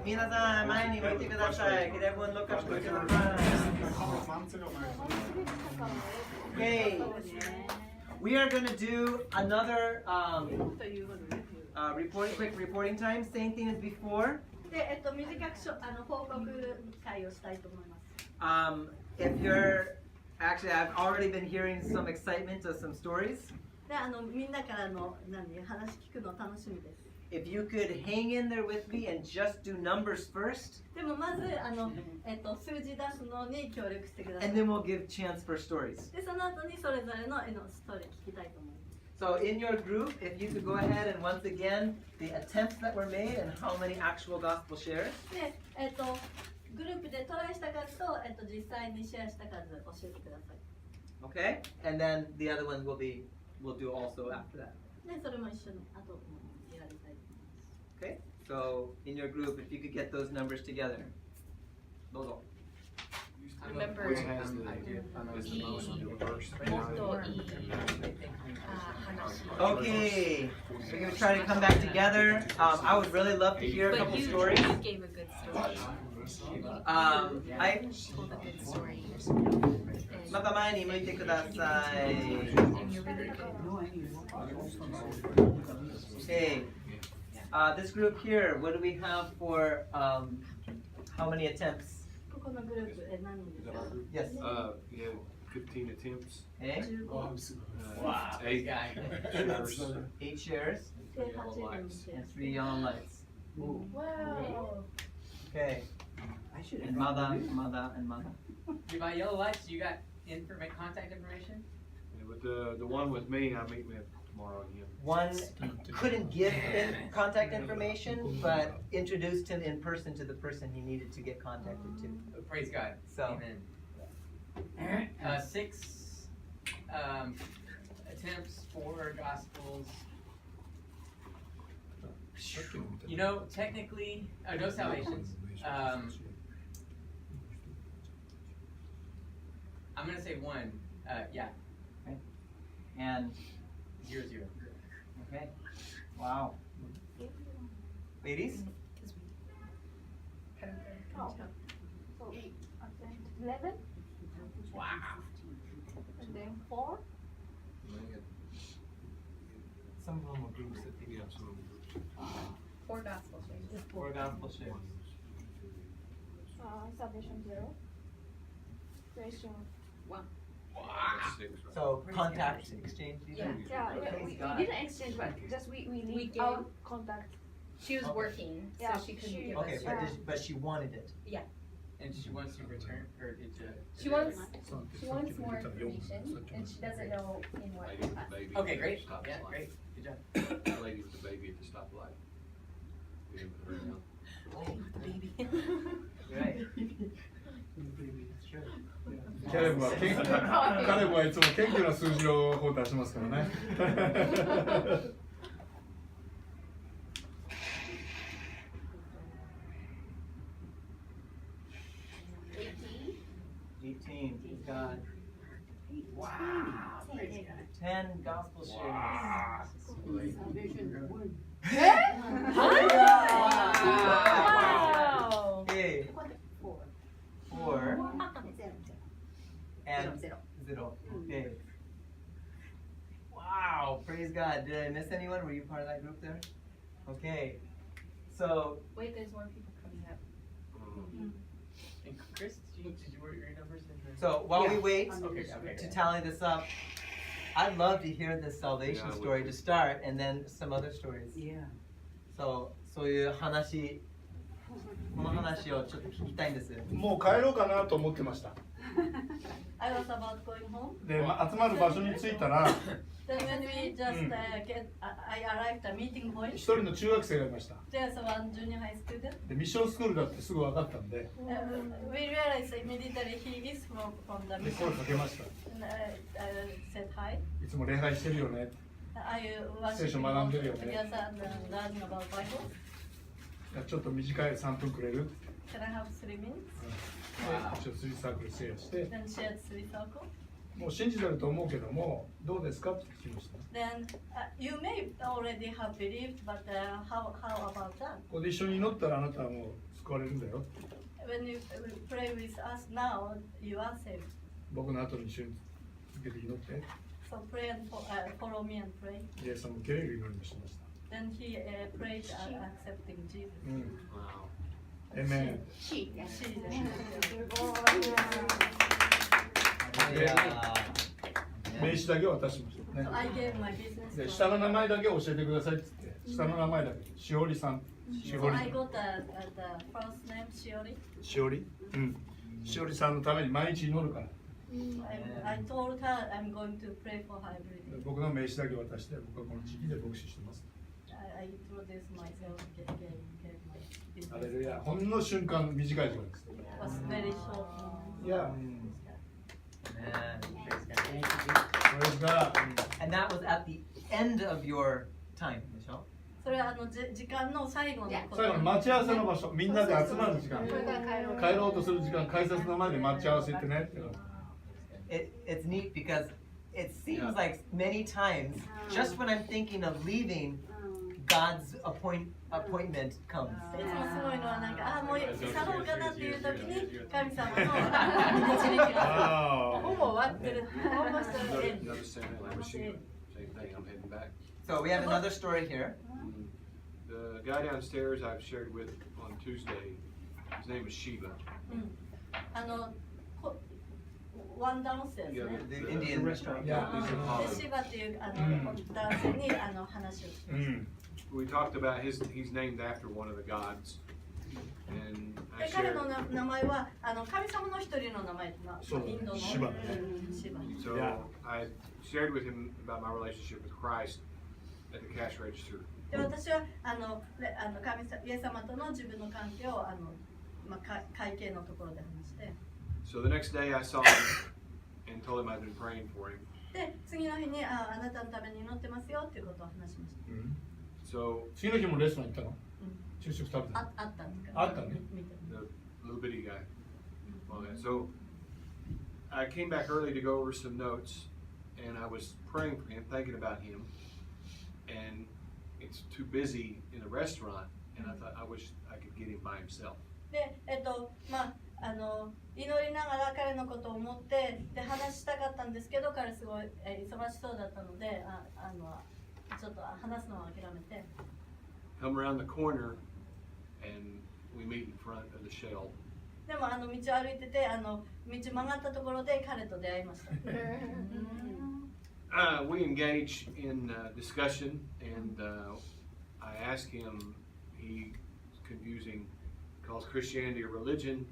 皆さん前に向いてください。Can everyone look up to the front? Okay. We are going to do another quick reporting time. Same thing as before. で、短く報告会をしたいと思います。If you're actually, I've already been hearing some excitement of some stories. で、みんなからの話聞くの楽しみです。If you could hang in there with me and just do numbers first. でもまず数字出すのに協力してください。And then we'll give chance for stories. で、その後にそれぞれのストーリー聞きたいと思います。So in your group, if you could go ahead and once again, the attempts that were made and how many actual gospel shares. で、グループでトライした数と、実際にシェアした数教えてください。Okay? And then the other ones we'll do also after that. で、それも一緒に後もやりたいと思います。Okay? So in your group, if you could get those numbers together. どうぞ。Remember, Okay, we're going to try to come back together. I would really love to hear a couple stories. You gave a good story. I Told a good story. また前に向いてください。 And you're really good. Okay, this group here, what do we have for how many attempts? ここのグループで何人ですか？ Yes. We had 15 attempts. Okay. 15. 8 shares. 8 shares で、8人シェア and 3 yellow lights. Wow. Okay. And Mada, and Mada. By yellow lights, you got contact information? Yeah, but the one with me, I meet with tomorrow again. One couldn't give contact information, but introduced him in person to the person he needed to get contacted to. Praise God. So- Amen. 6 attempts, 4 gospels. You know, technically, no salvations. I'm gonna say 1. Yeah. And 0. okay. Wow. Ladies? So 11 Wow. and then 4. Some of them were groups of people. 4 gospel shares. 4 gospel shares. Salvation 0. Creation 1. That's 6, right? So contact exchange. you Yeah. said? Yeah, Praise we God. didn't exchange, but just we need gave- our contact. She was Okay. working, so Yeah, she couldn't she- give Okay, us. but she wanted it. And she wants to return, or did you? She wants more information, and she doesn't know in what Lady with the capacity. baby Okay, at great. the stoplight. Yeah, great. Good job. The lady with the baby at the stoplight. We haven't heard now. Right. 彼もはいつも謙虚な数字を方出しますからね。18. Praise God. Wow. Praise God. 10 gospel shares. Wow! Okay. 4 and 0. Okay. Wow. Praise God. Did I miss anyone? Were you part of that group there? Okay. So Wait, there's more people coming up. And Chris, did you work your numbers in? while we wait Okay. to tally this up, I'd love to hear this salvation Yeah, I would story too. to start, and then some other stories. Yeah. So そういう話、この話をちょっと聞きたいんです。もう帰ろうかなと思ってました。 I was about going home. で、集まる場所に着いたら、 Then when we just I arrived at meeting 一 point. 人の中学生がいました。 There's one junior high student. で、ミッションスクールだってすぐ分かったんで、 We realized immediately he is from the で、声 mission. かけました。 And I said hi. いつも礼拝してるよね。 Are you 聖書 worshiping 学んでるよね。 together and learning about Bible? いやちょっと短い3分くれる。 Can I have 3 minutes? で、一応3サークルシェアして、 Then shared 3 circle. もう信じてると思うけども、どうですかって聞きました。 Then you may already have believed, but how about that? ここで一緒に祈ったらあなたはもう救われるんだよ。 When you pray with us now, you are saved. 僕の後に一緒に続けて祈って、 So pray and follow me and pray. イエス様を受け入れる祈りもしました。 Then he prayed accepting Jesus. うん。 Wow. エメン。 She. Yeah. She 名刺だけ渡しました So ね。 I gave my business で、 card. 下の名前だけ教えてくださいって言って、下の名前だけ、しおりさん。し So おり。 I got the first name Shiori. しおり。うん。しおりさんのために毎日祈るから。 I told her I'm going to pray for her every day. 僕の名刺だけ渡して、僕はこの地域で牧師してます。 I introduced myself, gave my ハレ business. ルヤ。ほんの瞬間、短い時間です。 It was very short. いや、 Amen. それが、 And that was at the end of your time, Michelle. それは時間の最後のこと。最後の待ち合わせの場所、みんなで集まる時間。これから帰ろう。帰ろうとする時間、改札の前で待ち合わせってね。 It's neat because it seems like many times, just when I'm thinking of leaving, God's appointment comes. いつもすごいのはなんかもう去ろうかなっていう時に神様の導きがほぼ終わってる。 Another same thing, like Rashida. Same thing, I'm heading back. So we have another story here. The guy downstairs I've shared with on Tuesday, his name is Shiva. ワンダウンスです Yeah, ね。 The Indian restaurant. いや、 でシバっていう男性に話をして。うん。 We talked about he's named after one of the gods. And I で彼 shared, の名前は神様の一人の名前なそうインドのシバね。シバ。 so Yeah. I shared with him about my relationship with Christ at the cash register. で私はイエス様との自分の関係を会計のところで話して。 So the next day I saw him and told him I'd been praying for him. で次の日にあなたのために祈ってますよっていうことを話しました。 So 次の日もレストラン行ったの？昼食食べたの？あったんですか？あったね。見て。 the little bitty guy. All that. So I came back early to go over some notes, and I was praying for him, thinking about him, and it's too busy in the restaurant, and I thought I wish I could get him by himself. で祈りながら彼のことを思ってで話したかったんですけど彼すごい忙しそうだったのでちょっと話すのは諦めて。 Come around the corner, and we meet in front of the Shell. でも道を歩いてて道曲がったところで彼と出会いました。 We engage in discussion, and I ask him. He's confusing, calls Christianity a religion,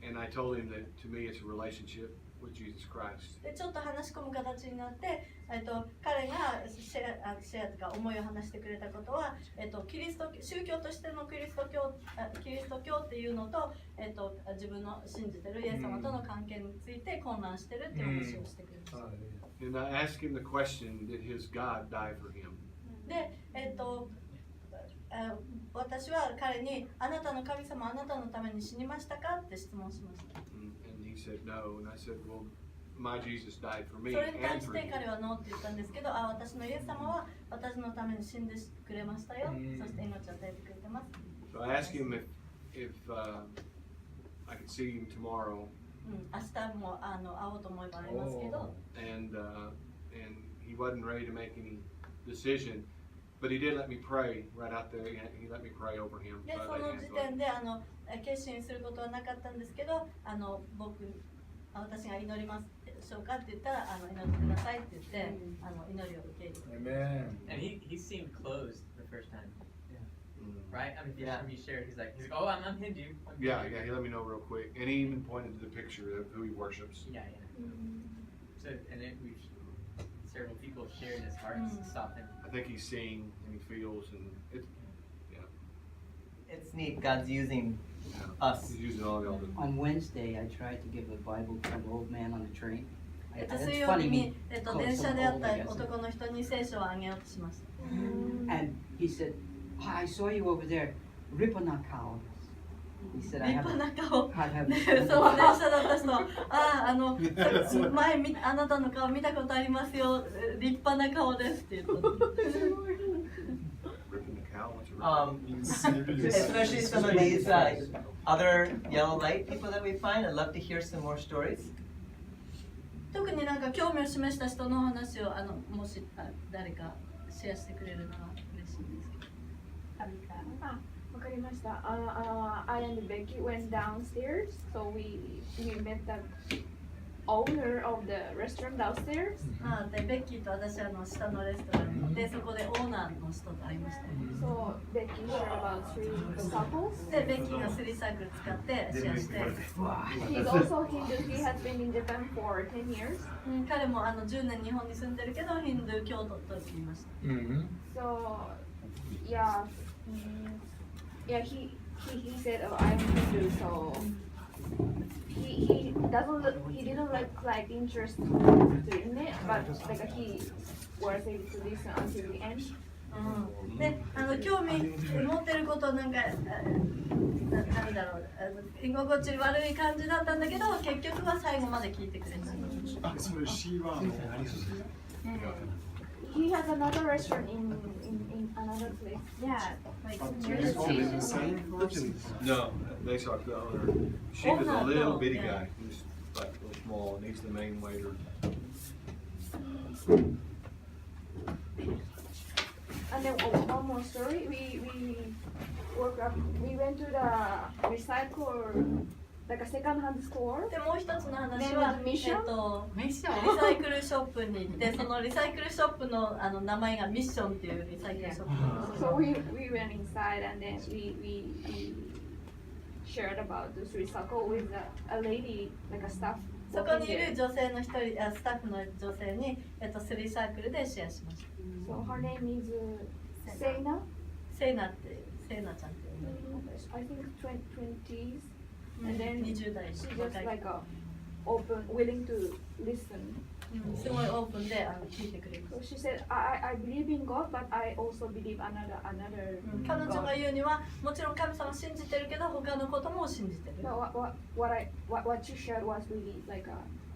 and I told him that to me it's a relationship with Jesus Christ. でちょっと話し込む形になって彼がシェアとか思いを話してくれたことは宗教としてのキリスト教っていうのと自分の信じてるイエス様との関係について混乱してるっていう話をしてくれました。 And I asked him the question, did his God die for him? で私は彼にあなたの神様あなたのために死にましたかって質問しました。 And he said no, and I said, well, my Jesus died for me それに対 and し for て you. 彼はノーって言ったんですけど私のイエス様は私のために死んでくれましたよ。そして命を与えてくれてます。 So I asked him if I could see him tomorrow, 明日も会おうと思えば会いますけど、 and he wasn't ready to make any decision, but he did let me pray right out there. He let me pray over him. で So そ I の laid 時 hands on him. 点で決心することはなかったんですけど私が祈りましょうかって言ったら祈ってくださいって言って祈りを受け入れる。 And he seemed closed the first time, Mm. right? I mean, the Yeah. first time he shared, he's like, oh, I'm Hindu. Yeah, he let me know real quick, and he even pointed to the picture of who he worships. Yeah. So, and then several people shared his hearts softened. I think he's seeing and he feels, and It's neat. God's using us. he's using all y'all to. On Wednesday, I tried to give a Bible to an old man on the train. 水曜日に電車で会った男の人に聖書をあげようとしました。 And he said, I saw you over there, Ripanakao. He said, I 立 have 派な顔。 I have でその電車だった人前あなたの顔見たことありますよ立派な顔ですって言った。 Ripping the cow? What's a Especially some of these other yellow light people that we find. I'd love to hear some more stories. 特になんか興味を示した人の話をもし誰かシェアしてくれるなら嬉しいんですけど。わかりました。I and Becky went downstairs, so we met the owner of the restaurant downstairs. でベッキーと私下のレストランに行ってそこでオーナーの人と会いました。So Becky shared about 3 circles. でベッキーが3サークル使ってシェアして、He's also Hindu. He has been in Japan for 10 years. 彼も10年日本に住んでるけどヒンドゥー教徒と言いました。So yeah, he said, oh, I'm Hindu, so he didn't like interest in it, but like he was able to listen until the end. で興味持ってることなんかなんだろう居心地悪い感じだったんだけど結局は最後まで聞いてくれた。それ C ワードありそうですね。He has another restaurant in another place. Yeah, like No, they saw the other. She was a little bitty guy. He was like real small, and he's the main waiter. And then one more story. We went to the recycle, like a second-hand store. でもう一つの話はリサイクルショップに行ってそのリサイクルショップの名前がミッションっていうリサイクルショップ。So we went inside and then we shared about this recycle with a lady, like a staff. そこにいる女性の一人スタッフの女性に3サークルでシェアしました。So her name is Seina. セイナってセイナちゃんっていうの。I think 20s. And then 20代 she just like open, willing to listen. すごいオープンで聞いてくれる。 So she said, I believe in God, but I also believe another 彼女 God. が言うにはもちろん神様を信じてるけど他のことも信じてる。 So what you shared was really like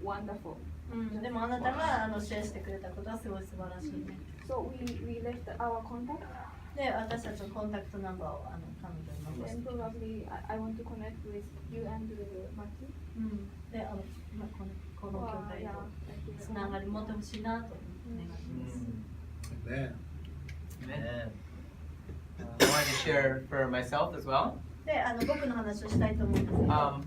wonderful. でもあなたがシェアしてくれたことはすごい素晴らしいね。 So we left our contact. で私たちのコンタクトナンバーを彼女に残し And て。 probably I want to connect with you and Maki. でこの教会とつながり持ってほしいなと願います。ね。 I wanted to share for myself as well. で僕の話をしたいと思うんですけど。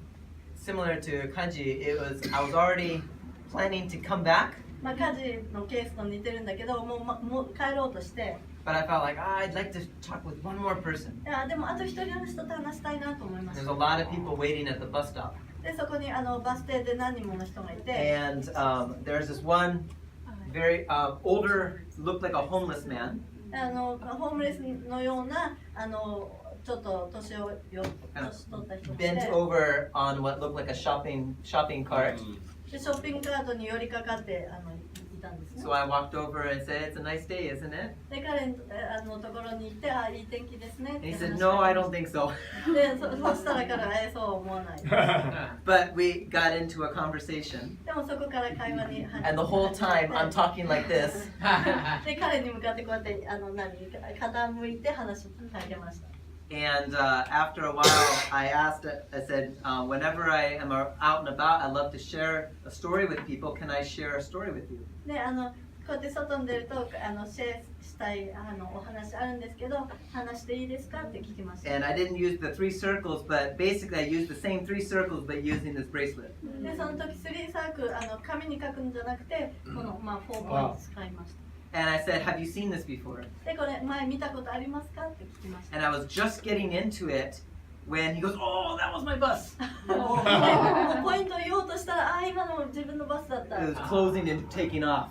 Similar to Kanji, I was already planning to come back. カジのケースと似てるんだけど、もう帰ろうとして。 But I felt like I'd like to talk with one more person. でもあと一人の人と話したいなと思いまし There's た。 a lot of people waiting at the bus stop. でそこにバス停で何人もの人がいて。 And there's this one very older, looked like a homeless man. ホームレスのようなちょっと年取った人で Bent over on what looked like a shopping cart. でショッピングカートに寄りかかっていたんですね。 So I walked over and said, "It's a nice day, isn't it?" で彼のところに行っていい天気ですねっ And て he 話 said, し "No, た I don't think so." でそしたら彼はそうは思わない。 But we got into a conversation, でもそこから会話に入って and the whole time I'm talking like this. で彼に向かってこうやって傾いて話をかけました。 And after a while, I said, whenever I am out and about, I love to share a story with people. Can I share a story with you? でこうやって外に出るとシェアしたいお話あるんですけど話していいですかって聞きました。 And I didn't use the 3 circles, but basically I used the same 3 circles, but using this bracelet. でその時3サークル紙に書くんじゃなくてこの4ポイント使いました。 And I said, have you seen this before? でこれ前見たことありますかって聞きました。 And I was just getting into it when he goes, oh, that was my bus. もうポイントを言おうとしたら今の自分のバスだった。 It was closing and taking off.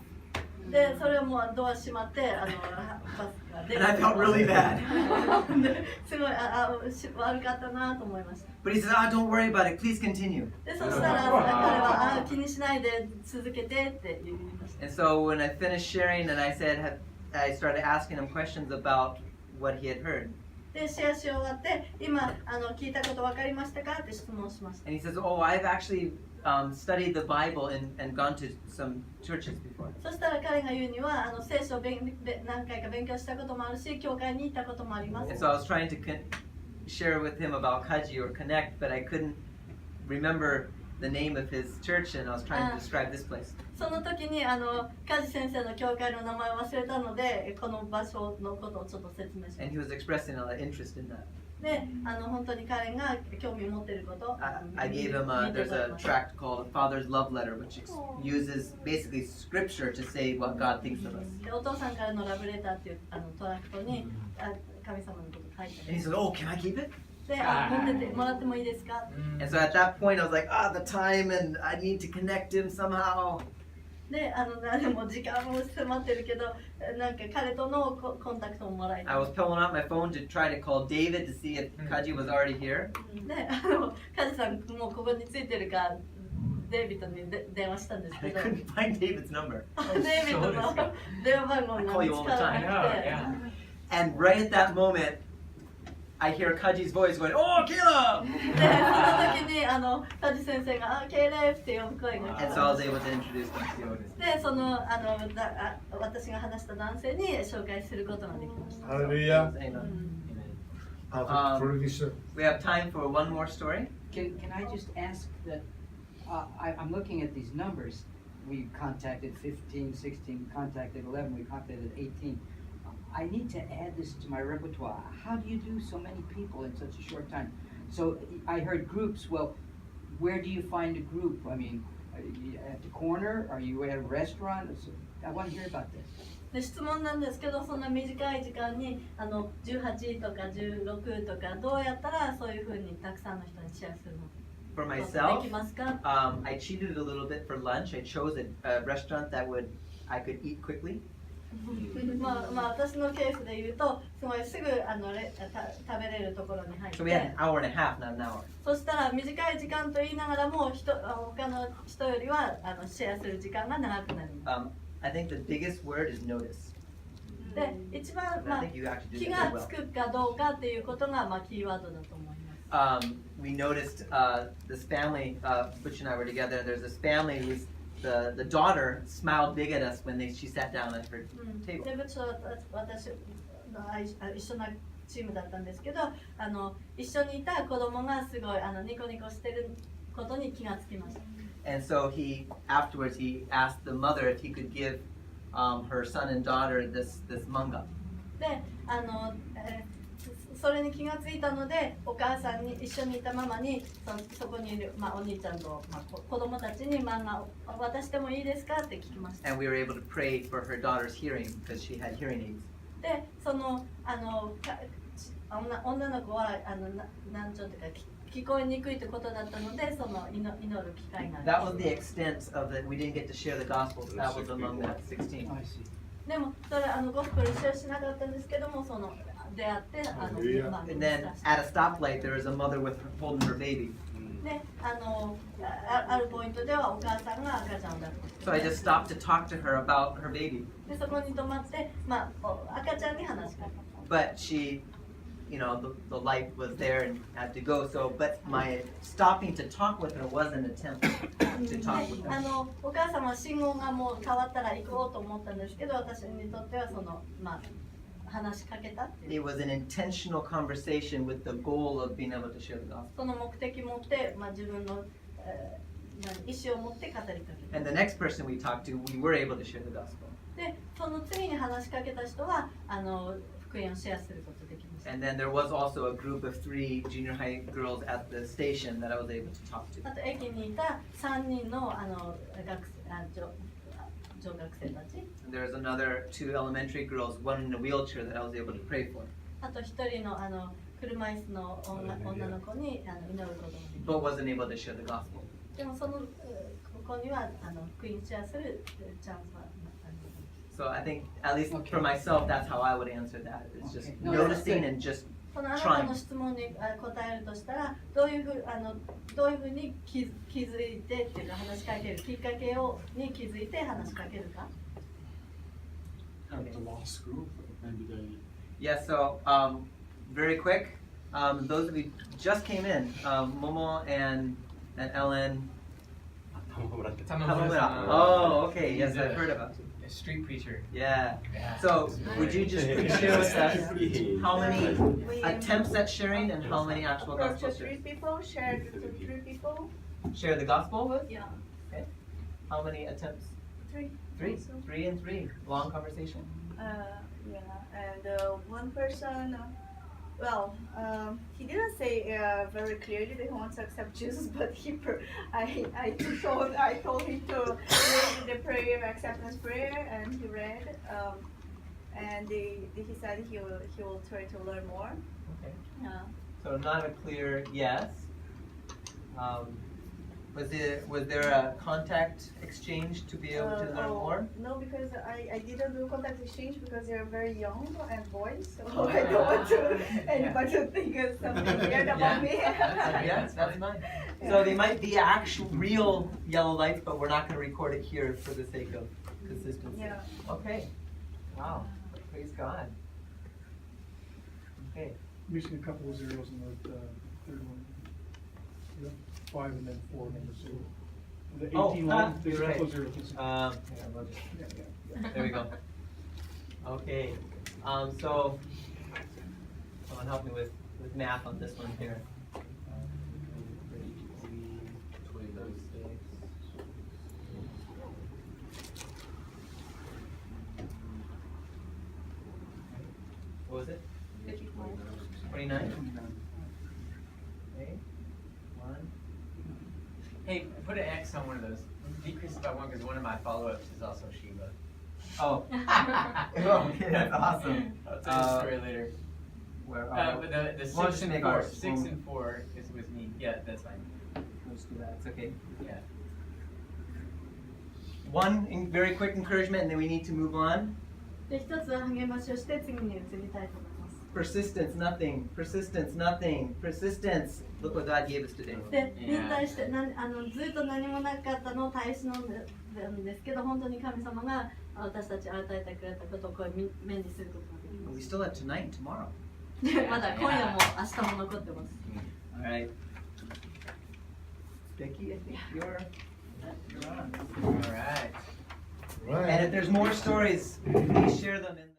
でそれをもうドア閉まってバスが出 And I felt really bad. すごい悪かったなと思いました。 But he said, don't worry about it. Please continue. でそしたら彼は気にしないで続けてって言いました。 And so when I finished sharing and I started asking him questions about what he had heard. でシェアし終わって今聞いたこと分かりましたかって質問しました。 And he says, oh, I've actually studied the Bible and gone to some churches before. そしたら彼が言うには聖書を何回か勉強したこともあるし教会に行ったこともあります。 And so I was trying to share with him about Kaji or connect, but I couldn't remember the name of his church, and I was trying to describe this place. その時に梶先生の教会の名前を忘れたのでこの場所のことをちょっと説明しま And す。 he was expressing a lot of interest in that. で本当に彼が興味を持っていること I gave him there's a tract called Father's Love Letter, which uses basically scripture to say what God thinks of us. でお父さんからのラブレターっていうトラクトに神様のこと書いてあ And he る。 said, oh, can I keep it? で持っててもらってもいいですか。 And so at that point, I was like, the time, and I need to connect him somehow. ででも時間も迫ってるけどなんか彼とのコンタクトももらいた I い。 was pulling out my phone to try to call David to see if Kaji was already here. で梶さんもうここについてるかデイビッドに電話したんですけ I ど couldn't find David's number. デイビッドの電話番号が見つからなくて。 And right at that moment, I hear Kaji's voice going, oh, Caleb! で、その時に梶先生が敬礼って呼ぶ声が聞 And こ so I was able to introduce them to you. えて、その私が話した男性に紹介することができました。ハレルヤ。 Amen. あ、それにして We have time for one more story. Can I just ask that, I'm looking at these numbers. We contacted 15, 16, contacted 11, we contacted 18. I need to add this to my repertoire. How do you do so many people in such a short time? So I heard groups. Well, where do you find a group? I mean, are you at the corner? Are you at a restaurant? I want to hear about this. で質問なんですけど、そんな短い時間に18とか16とかどうやったらそういうふうにたくさんの人にシェアするの For で myself, きますか。 I cheated a little bit for lunch. I chose a restaurant that I could eat quickly. まあ私のケースで言うとすごいすぐ食べれるところに入っ So we had て an hour and a half, not an hour. そしたら短い時間と言いながらも他の人よりはシェアする時間が長くなりま I think the biggest word is notice. す。で一番、 And I think you actually 気 did が that つ well. くかどうかっていうことが、キーワードだと思います。 We noticed this family, Butch and I were together. There's this family who's the daughter smiled big at us when she sat down at her うん、 table. で私一緒なチームだったんですけど一緒にいた子供がすごいニコニコしてることに気がつきました。 And so afterwards he asked the mother if he could give her son and daughter this manga. でそれに気がついたのでお母さんに一緒にいたママにそこにいる、お兄ちゃんと、子供たちに漫画を渡してもいいですかって聞きました。 And we were able to pray for her daughter's hearing because she had hearing aids. でその女の子は難聴というか聞こえにくいってことだったのでその祈る機会があ That was る。 the extent of it. We didn't get to share the gospel. So that was among that 16. I see. でもそれゴスペルシェアしなかったんですけどもその出会ってAnd then at a stoplight, there was a mother holding her baby. であるポイントではお母さんが赤ちゃんだって So I just stopped to talk to her about her baby. でそこに止まって、赤ちゃんに話しかけた。 But she, the light was there and had to go. But my stopping to talk with her was an attempt to talk with her. お母様は信号がもう変わったら行こうと思ったんですけど私にとっては話しかけたっていう It was an intentional conversation with the goal of being able to share the gospel. その目的を持って、自分の、意思を持って語りかけた。 And the next person we talked to, we were able to share the gospel. でその次に話しかけた人は福音をシェアすることができました。 And then there was also a group of 3 junior high girls at the station that I was able to talk to. あと駅にいた3人の女学生たち。 And there's another 2 elementary girls, one in a wheelchair that I was able to pray for. あと一人の車椅子の女の子に祈ることができ But wasn't able to share the gospel. でもそのここには福音シェアするチャンスは So I think, at least for myself, that's how I would answer that. It's just Okay. No, noticing that's and just このあなたの質問に答えるとしたらどういうふうに気づいてっていうか話しかけるきっかけに気づいて話しかけるか At the law school, maybe they yeah. So very quick, those of you just came in, Momo and Ellen. Tamamura. Oh, okay. Yes, I've heard about it. A street preacher. Yeah. Yeah. So, would you just please share with us how many attempts at sharing and how many actual Approach gospel to 3 shares? people, share to 3 people. Share the gospel with? Yeah. How many attempts? 3. 3. 3 and 3. Long conversation. Yeah, and one person, he didn't say very clearly that he wants to accept Jesus, but I told him to read the prayer, acceptance prayer, and he read, and he said he will try to learn more. Okay. Yeah. So not a clear yes. Was there a contact exchange to be able to learn more? No, because I didn't do contact exchange because they're very young and boys, so I don't want anybody to think of something weird about me. Yes, that's fine. So they might be actual, real yellow lights, but we're not going to record it here for the sake of consistency. Yeah. Okay. Wow. Praise God. Okay. Missing a couple of zeros in the third one. Yeah, 5 and then 4 numbers. So the 18 line, there's a couple of zeros missing. Hang on, we'll just- Yeah. There we go. Okay. So someone help me with math on this one here. 36. What was it? 29? Okay. 1. Hey, put an X on one of those. Decrease it by 1 because one of my follow-ups is also Shiva. Oh. Okay, that's awesome. I'll tell you the story later. Where, But the we'll 6 just and make 4, ours. 6 and 4 is with me. Yeah, that's fine. Let's do that. It's okay. Yeah. One very quick encouragement, and then we need to move on. で、一つ励ましをして次に移りたいと思います。 Persistence, nothing. Persistence, nothing. Persistence. Look what God gave us today. で、忍耐してずっと何もなかったのを耐え忍んでですけど、本当に神様が私たちを与えてくれたことをこう目にすることができま We still have tonight and tomorrow. す。まだ今夜も明日も残ってます。 All right. Becky, I think you're on. All right. Right. And if there's more stories, please share them in.